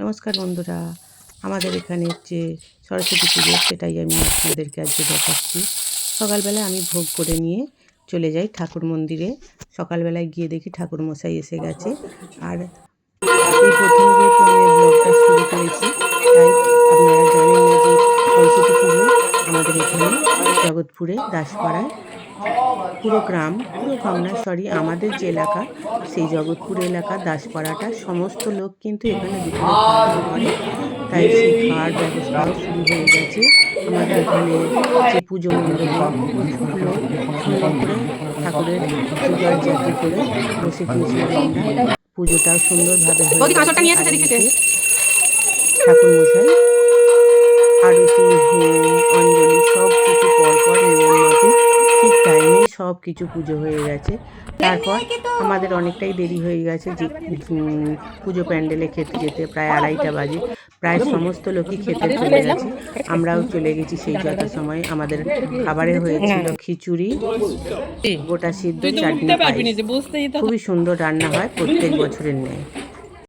নমস্কার বন্ধুরা, আমাদের এখানে যে সরস্বতী পুজো সেটাই আমি আপনাদেরকে আজকে দেখাচ্ছি। সকালবেলা আমি ভোগ করে নিয়ে চলে যাই ঠাকুর মন্দিরে। সকালবেলায় গিয়ে দেখি ঠাকুর মশাই এসে গেছে। আর এই প্রথম যেহেতু আমি ব্লগটা শুরু করেছি, তাই আপনারা জানেন না যে সরস্বতী পুজো আমাদের এখানে জগৎপুরে দাসপাড়ায় পুরো গ্রাম না সরি আমাদের যে এলাকা সেই জগৎপুর এলাকা দাসপাড়াটা সমস্ত লোক কিন্তু এখানে দুপুরে খাওয়া দাওয়া করে। তাই সেই খাওয়ার ব্যবস্থাও শুরু হয়ে গেছে। আমাদের এখানে যে পুজো মণ্ডপে প্রচুর লোক সুন্দর করে ঠাকুরের জোগাড় জাতি করে বসে গিয়েছিলাম আমরা। পুজোটাও সুন্দরভাবে হয়ে গেছে। ঠাকুর মশাই আরতি, হোম, অঞ্জলি সব কিছু পরপর নিয়ম মতো ঠিক টাইমে সব কিছু পুজো হয়ে গেছে। তারপর আমাদের অনেকটাই দেরি হয়ে গেছে যে পুজো প্যান্ডেলে খেতে যেতে প্রায় 2:30 বাজে। প্রায় সমস্ত লোকই খেতে চলে গেছে, আমরাও চলে গেছি সেই যথাসময়ে। আমাদের খাবারে হয়েছিল খিচুড়ি, গোটা সিদ্ধ, চাটনি, খুবই সুন্দর রান্না হয় প্রত্যেক বছরের ন্যায়।